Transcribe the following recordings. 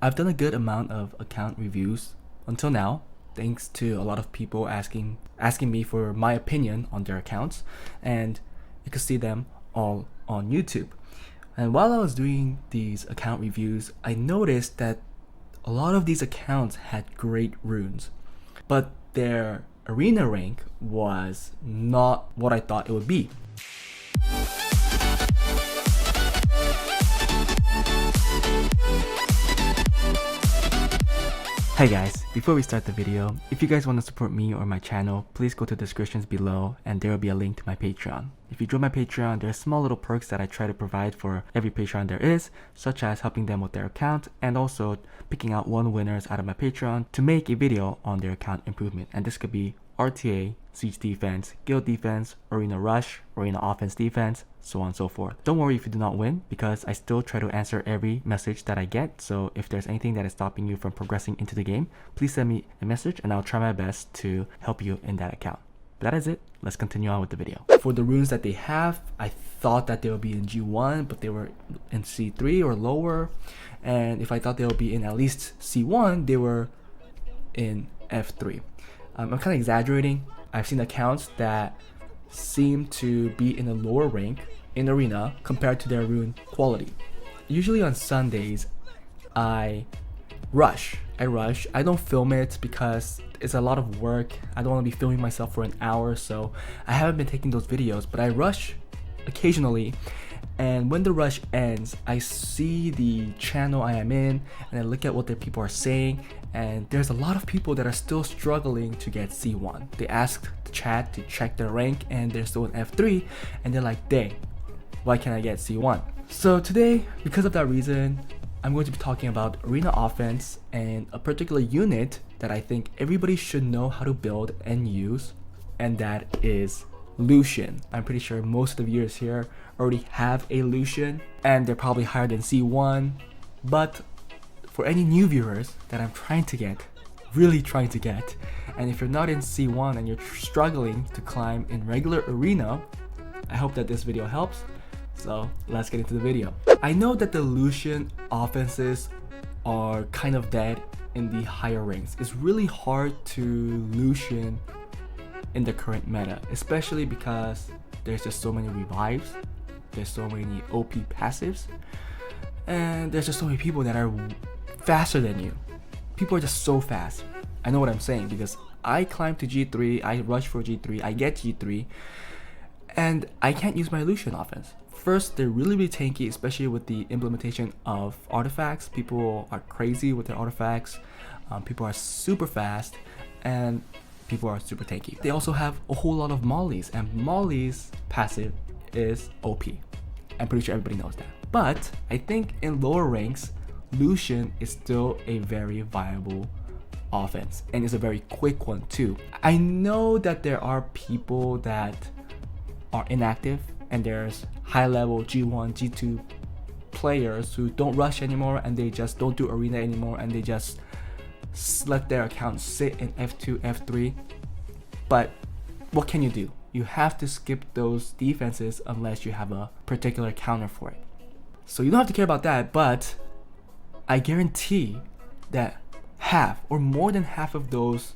I've done a good amount of account reviews until now, thanks to a lot of people asking me for my opinion on their accounts, and you can see them all on YouTube. And while I was doing these account reviews, I noticed that a lot of these accounts had great runes, but their arena rank was not what I thought it would be. Hey guys, before we start the video, if you guys want to support me or my channel, please go to the descriptions below and there will be a link to my Patreon. If you join my Patreon, there are small little perks that I try to provide for every Patreon there is, such as helping them with their account and also picking out one winners out of my Patreon to make a video on their account improvement. And this could be RTA, Siege Defense, Guild Defense, Arena Rush, Arena Offense Defense, so on and so forth. Don't worry if you do not win, because I still try to answer every message that I get, so if there's anything that is stopping you from progressing into the game, please send me a message and I'll try my best to help you in that account. But that is it, let's continue on with the video. For the runes that they have, I thought that they would be in G1, but they were in C3 or lower, and if I thought they would be in at least C1, they were in F3. I'm kind of exaggerating. I've seen accounts that seem to be in a lower rank in Arena compared to their rune quality. Usually on Sundays, I rush. I don't film it because it's a lot of work. I don't want to be filming myself for an hour, so I haven't been taking those videos, but I rush occasionally. And when the rush ends, I see the channel I am in and I look at what the people are saying, and there's a lot of people that are still struggling to get C1. They asked the chat to check their rank and they're still in F3, and they're like, dang, why can't I get C1? So today, because of that reason, I'm going to be talking about Arena Offense and a particular unit that I think everybody should know how to build and use, and that is Luchen. I'm pretty sure most of the viewers here already have a Luchen and they're probably higher than C1, but for any new viewers that I'm really trying to get, and if you're not in C1 and you're struggling to climb in regular Arena, I hope that this video helps. So let's get into the video. I know that the Luchen offenses are kind of dead in the higher ranks. It's really hard to Luchen in the current meta, especially because there's just so many revives, there's so many OP passives, and there's just so many people that are faster than you. People are just so fast. I know what I'm saying because I climb to G3, I rush for G3, I get G3, and I can't use my Luchen offense. First, they're really tanky, especially with the implementation of artifacts. People are crazy with their artifacts, people are super fast, and people are super tanky. They also have a whole lot of mollies, and mollies passive is OP. I'm pretty sure everybody knows that. But I think in lower ranks, Luchen is still a very viable offense, and it's a very quick one too. I know that there are people that are inactive, and there's high level G1, G2 players who don't rush anymore, and they just don't do arena anymore, and they just let their account sit in F2, F3. But what can you do? You have to skip those defenses unless you have a particular counter for it. So you don't have to care about that, but I guarantee that half or more than half of those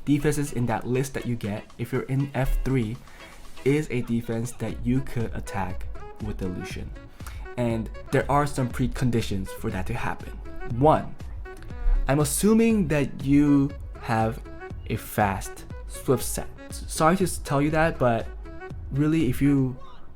defenses in that list that you get, if you're in F3, is a defense that you could attack with the Luchen. And there are some preconditions for that to happen. One, I'm assuming that you have a fast swift set. Sorry to tell you that, but really,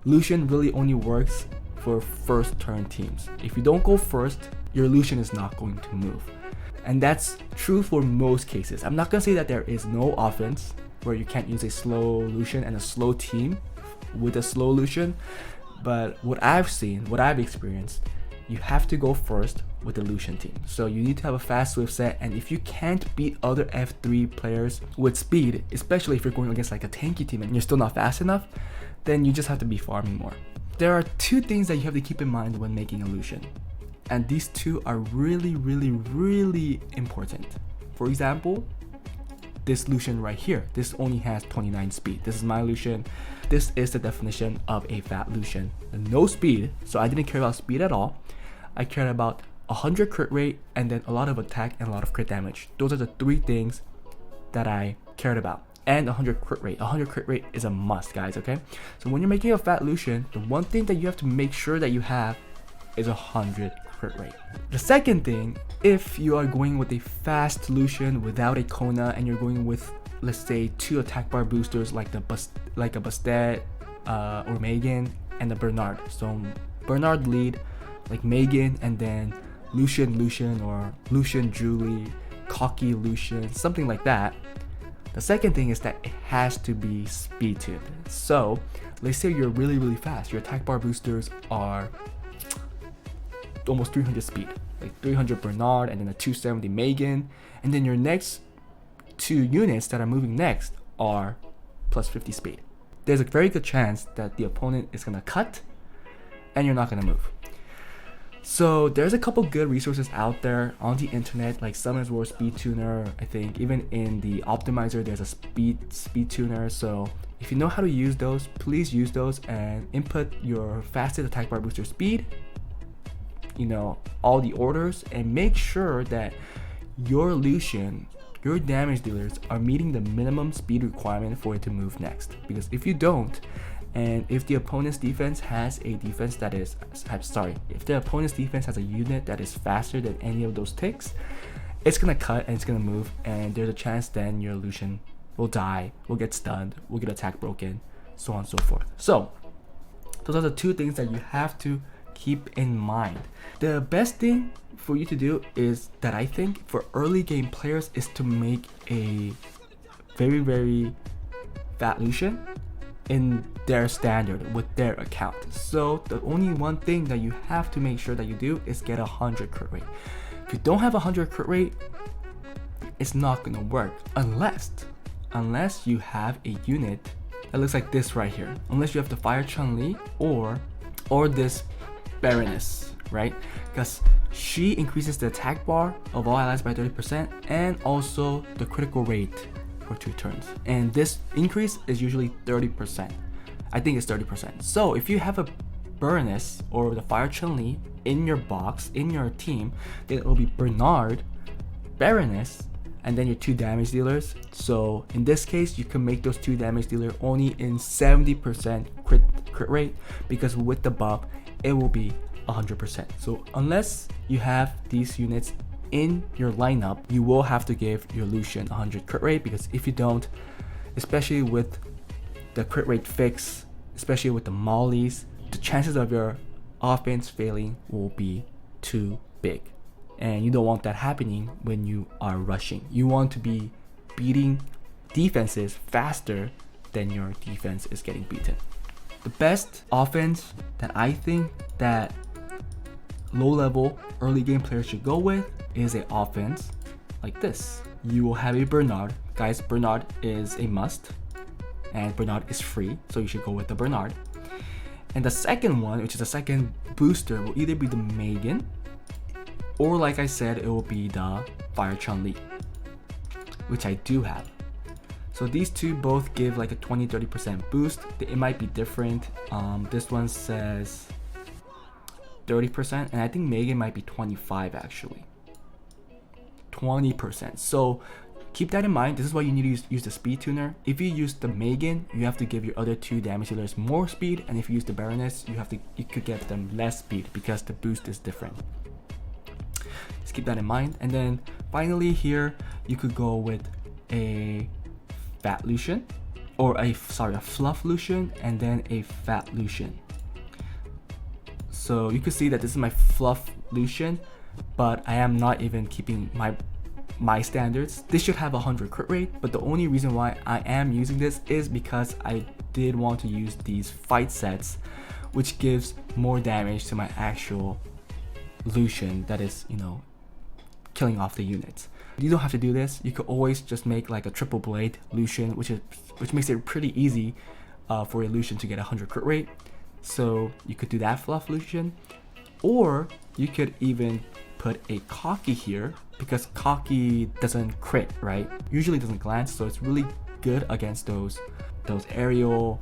Luchen really only works for first turn teams. If you don't go first, your Luchen is not going to move. And that's true for most cases. I'm not gonna say that there is no offense where you can't use a slow Luchen and a slow team with a slow Luchen, but what I've seen, what I've experienced, you have to go first with the Luchen team. So you need to have a fast swift set, and if you can't beat other F3 players with speed, especially if you're going against like a tanky team and you're still not fast enough, then you just have to be farming more. There are two things that you have to keep in mind when making a Luchen, and these two are really important. For example, this Luchen right here, this only has 29 speed. This is my Luchen. This is the definition of a fat Luchen. No speed, so I didn't care about speed at all. I cared about 100 crit rate, and then a lot of attack and a lot of crit damage. Those are the 3 things that I cared about. And 100 crit rate. 100 crit rate is a must, guys, okay? So when you're making a fat Lucian, the one thing that you have to make sure that you have is 100 crit rate. The second thing, if you are going with a fast Lucian without a Kona and you're going with, let's say, 2 attack bar boosters like a Bastet or Megan and a Bernard. So Bernard lead, like Megan, and then Lucian or Lucian Julie, Cocky Lucian, something like that. The second thing is that it has to be speed tuned. So let's say you're really fast. Your attack bar boosters are almost 300 speed, like 300 Bernard and then a 270 Megan, and then your next 2 units that are moving next are plus 50 speed. There's a very good chance that the opponent is gonna cut and you're not gonna move. So there's a couple good resources out there on the internet, like Summoners War Speed Tuner. I think even in the optimizer there's a speed tuner. So if you know how to use those, please use those and input your fastest attack bar booster speed, you know, all the orders, and make sure that your Lucian, your damage dealers are meeting the minimum speed requirement for it to move next. Because if you don't, and if the opponent's defense has a defense that is, if the opponent's defense has a unit that is faster than any of those ticks, it's gonna cut and it's gonna move, and there's a chance then your Lucian will die, will get stunned, will get attack broken, so on and so forth. So those are the 2 things that you have to keep in mind. The best thing for you to do is that I think for early game players is to make a very fat Lucian in their standard with their account. So the only one thing that you have to make sure that you do is get 100 crit rate. If you don't have 100 crit rate, it's not gonna work unless you have a unit that looks like this right here. Unless you have the Fire Chun-Li or this Baroness, right? Because she increases the attack bar of all allies by 30% and also the critical rate for 2 turns. And this increase is usually 30%. I think it's 30%. So if you have a Baroness or the Fire Chun-Li in your box, in your team, then it will be Bernard, Baroness, and then your 2 damage dealers. So in this case, you can make those 2 damage dealers only in 70% crit rate, because with the buff, it will be 100%. So unless you have these units in your lineup, you will have to give your Lucian 100 crit rate, because if you don't, especially with the crit rate fix, especially with the mollies, the chances of your offense failing will be too big. And you don't want that happening when you are rushing. You want to be beating defenses faster than your defense is getting beaten. The best offense that I think that low-level early game players should go with is an offense like this. You will have a Bernard. Guys, Bernard is a must, and Bernard is free, so you should go with the Bernard. And the second one, which is the second booster, will either be the Megan, or like I said, it will be the Fire Chun-Li, which I do have. So these 2 both give like a 20-30% boost. It might be different. This one says 30%, and I think Megan might be 25 actually. 20%. So keep that in mind. This is why you need to use the speed tuner. If you use the Megan, you have to give your other 2 damage dealers more speed, and if you use the Baroness, you could get them less speed because the boost is different. Just keep that in mind. And then finally here, you could go with a fat Lucian, or a fluff Lucian, and then a fat Lucian. So you can see that this is my fluff Lucian, but I am not even keeping my standards. This should have 100 crit rate, but the only reason why I am using this is because I did want to use these fight sets, which gives more damage to my actual Lucian that is, you know, killing off the units. You don't have to do this. You could always just make like a triple blade Lucian, which makes it pretty easy for a Lucian to get 100 crit rate. So you could do that fluff Lucian, or you could even put a Cocky here, because Cocky doesn't crit, right? Usually doesn't glance, so it's really good against those aerial,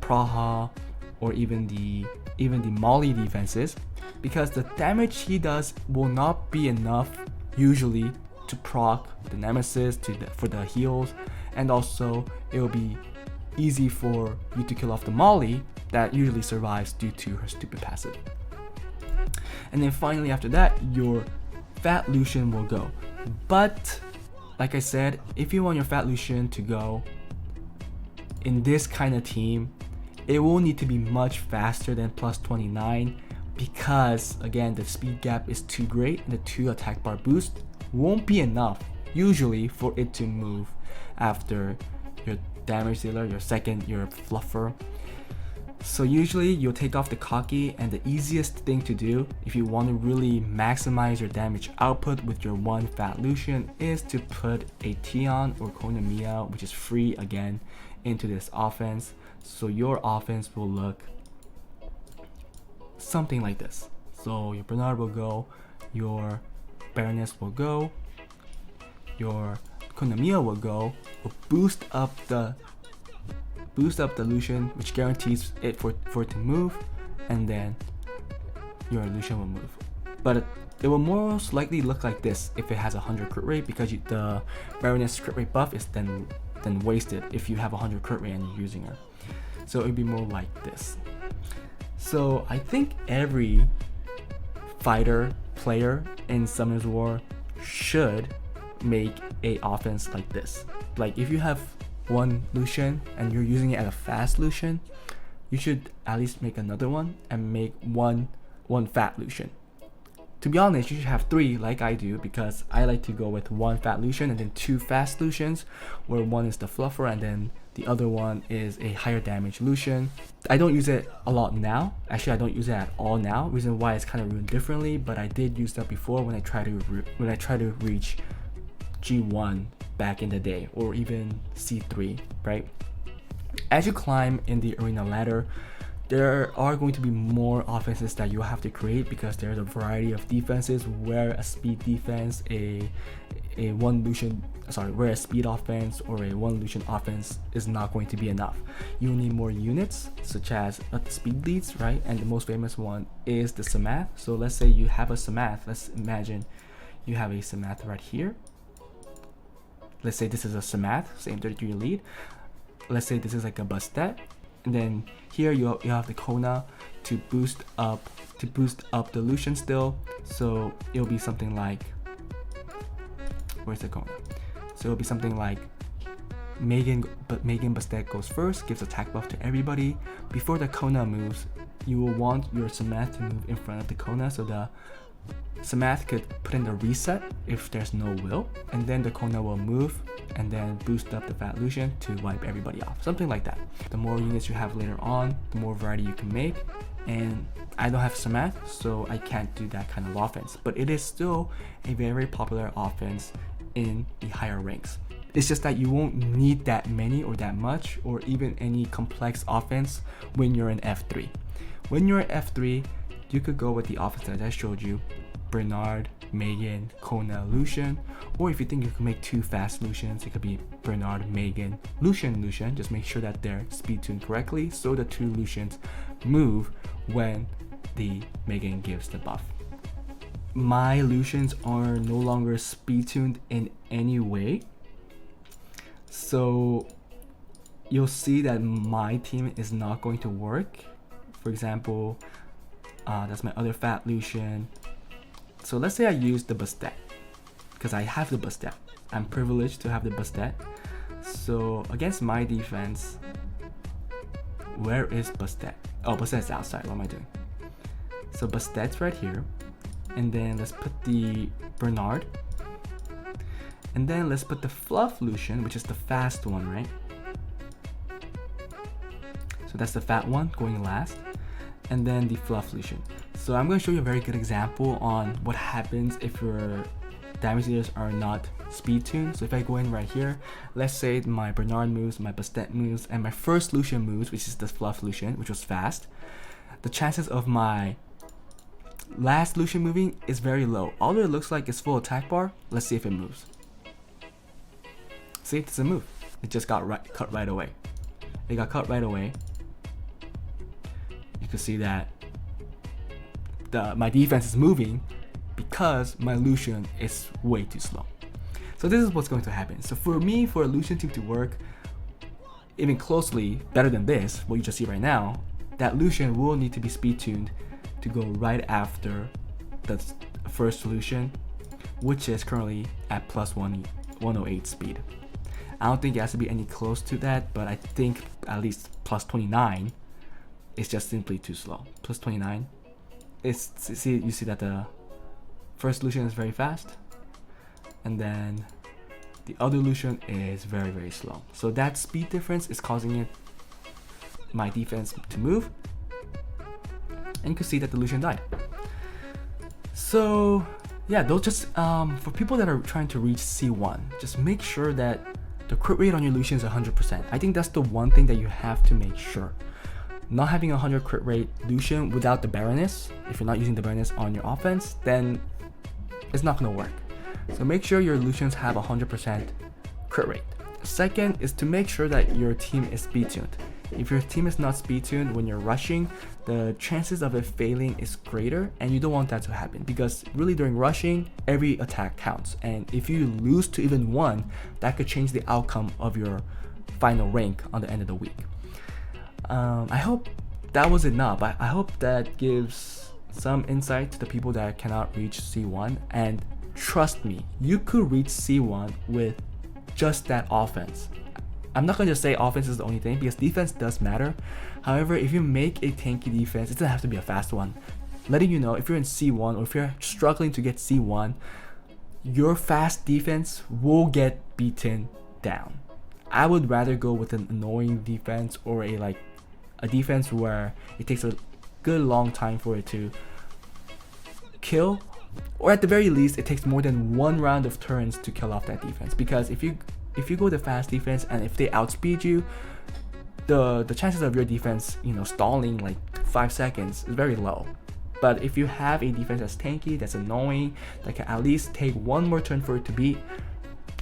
Praha, or even the even the Molly defenses, because the damage he does will not be enough usually to proc the Nemesis for the heals, and also it will be easy for you to kill off the Molly that usually survives due to her stupid passive. And then finally after that, your Fat Lucian will go. But like I said, if you want your Fat Lucian to go in this kind of team, it will need to be much faster than plus 29, because again the speed gap is too great and the 2 attack bar boost won't be enough usually for it to move after your damage dealer, your fluffer. So usually you'll take off the cocky, and the easiest thing to do if you want to really maximize your damage output with your one Fat Lucian is to put a Tion or Konamiya, which is free again, into this offense. So your offense will look something like this. So your Bernard will go, your Baroness will go, your Konamiya will go, will boost up the Lucian, which guarantees it for it to move, and then your Lucian will move. But it will most likely look like this if it has a 100 crit rate, because the Baroness crit rate buff is then wasted if you have a 100 crit rate and you're using her. So it would be more like this. So I think every player in Summoners War should make a offense like this. Like if you have one Lucian and you're using it as a fast Lucian, you should at least make another one and make one Fat Lucian. To be honest, you should have 3 like I do, because I like to go with 1 Fat Lucian and then 2 fast Lucians, where one is the fluffer and then the other one is a higher damage Lucian. I don't use it a lot now. Actually, I don't use it at all now. Reason why it's kind of rune differently, but I did use that before when I try to reach G1 back in the day, or even C3, right? As you climb in the arena ladder, there are going to be more offenses that you'll have to create, because there's a variety of defenses where a speed defense, where a speed offense or a 1 Lucian offense is not going to be enough. You need more units, such as speed leads, right? And the most famous one is the Samath. So let's say you have a Samath. Let's imagine you have a Samath right here. Let's say this is a Samath, same 33 lead. Let's say this is like a Bastet, and then here you have the Kona to boost up the Lucian still. So it'll be something like, where's the Kona? So it'll be something like Megan Bastet goes first, gives attack buff to everybody. Before the Kona moves, you will want your Samath to move in front of the Kona, so the Samath could put in the reset if there's no will, and then the Kona will move and then boost up the Fat Lucian to wipe everybody off, something like that. The more units you have later on, the more variety you can make, and I don't have Samath, so I can't do that kind of offense, but it is still a very popular offense in the higher ranks. It's just that you won't need that many or that much or even any complex offense when you're in F3. When you're in F3, you could go with the offense that I showed you, Bernard, Megan, Kona, Lucian, or if you think you can make 2 fast Lucians, it could be Bernard, Megan, Lucian. Just make sure that they're speed tuned correctly so the 2 Lucians move when the Megan gives the buff. My Lucians are no longer speed tuned in any way, so you'll see that my team is not going to work. For example, that's my other Fat Lucian. So let's say I use the Bastet, because I have the Bastet. I'm privileged to have the Bastet. So against my defense, where is Bastet? Oh, Bastet's outside. What am I doing? So Bastet's right here. And then let's put the Bernard. And then let's put the Fluff Lucian, which is the fast one, right? So that's the fat one going last. And then the Fluff Lucian. So I'm going to show you a very good example on what happens if your damage dealers are not speed tuned. So if I go in right here, let's say my Bernard moves, my Bastet moves, and my first Lucian moves, which is the Fluff Lucian, which was fast. The chances of my last Lucian moving is very low. All it looks like is full attack bar. Let's see if it moves. See, it doesn't move. It just got cut right away. It got cut right away. You can see that my defense is moving because my Lucian is way too slow. So this is what's going to happen. So for me, for a Lucian team to work even closely better than this, what you just see right now, that Lucian will need to be speed tuned to go right after the first Lucian, which is currently at plus 108 speed. I don't think it has to be any close to that, but I think at least plus 29 is just simply too slow. Plus 29, you see that the first Lucian is very fast, and then the other Lucian is very, very slow. So that speed difference is causing my defense to move, and you can see that the Lucian died. So yeah, those just for people that are trying to reach C1, just make sure that the crit rate on your Lucian is 100%. I think that's the one thing that you have to make sure. Not having a 100 crit rate Lucian without the Baroness, if you're not using the Baroness on your offense, then it's not gonna work. So make sure your Lucians have 100% crit rate. Second is to make sure that your team is speed tuned. If your team is not speed tuned when you're rushing, the chances of it failing is greater, and you don't want that to happen, because really during rushing, every attack counts, and if you lose to even one, that could change the outcome of your final rank on the end of the week. I hope that was enough. I hope that gives some insight to the people that cannot reach C1, and trust me, you could reach C1 with just that offense. I'm not going to say offense is the only thing, because defense does matter. However, if you make a tanky defense, it doesn't have to be a fast one. Letting you know, if you're in C1 or if you're struggling to get C1, your fast defense will get beaten down. I would rather go with an annoying defense, or a defense where it takes a good long time for it to kill, or at the very least it takes more than one round of turns to kill off that defense. Because if you go the fast defense and if they outspeed you, the chances of your defense stalling like 5 seconds is very low. But if you have a defense that's tanky, that's annoying, that can at least take one more turn for it to beat,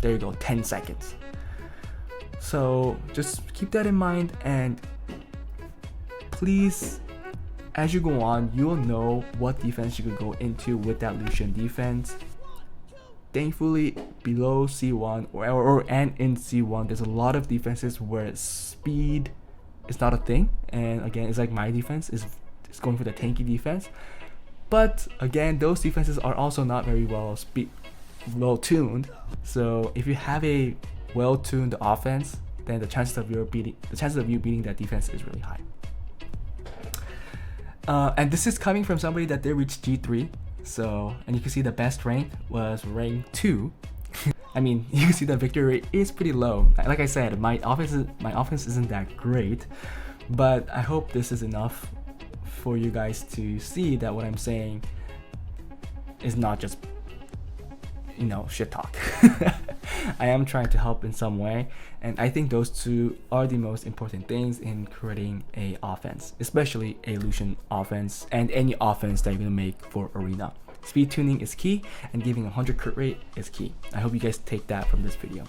there you go, 10 seconds. So just keep that in mind, and please, as you go on, you'll know what defense you could go into with that Lucian defense. Thankfully, below C1 and in C1, there's a lot of defenses where speed is not a thing, and again, it's like my defense is going for the tanky defense. But again, those defenses are also not very well tuned. So if you have a well-tuned offense, then the chances of you beating that defense is really high. And this is coming from somebody that they reached G3. So, and you can see the best rank was rank 2. I mean, you can see the victory rate is pretty low. Like I said, my offense isn't that great, but I hope this is enough for you guys to see that what I'm saying is not just shit talk. I am trying to help in some way, and I think those two are the most important things in creating a offense, especially a Lucian offense and any offense that you're gonna make for Arena. Speed tuning is key, and giving 100 crit rate is key. I hope you guys take that from this video.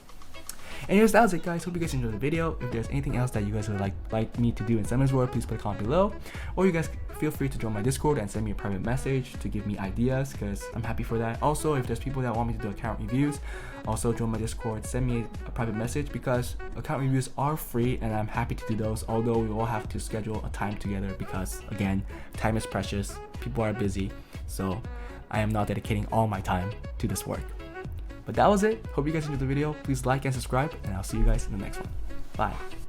Anyways, that was it, guys. Hope you guys enjoyed the video. If there's anything else that you guys would like me to do in Summoners War, please put a comment below, or you guys feel free to join my Discord and send me a private message to give me ideas, because I'm happy for that. Also, if there's people that want me to do account reviews, also join my Discord, send me a private message, because account reviews are free and I'm happy to do those, although we all have to schedule a time together, because again, time is precious, people are busy, so I am not dedicating all my time to this work. But that was it. Hope you guys enjoyed the video. Please like and subscribe, and I'll see you guys in the next one. Bye.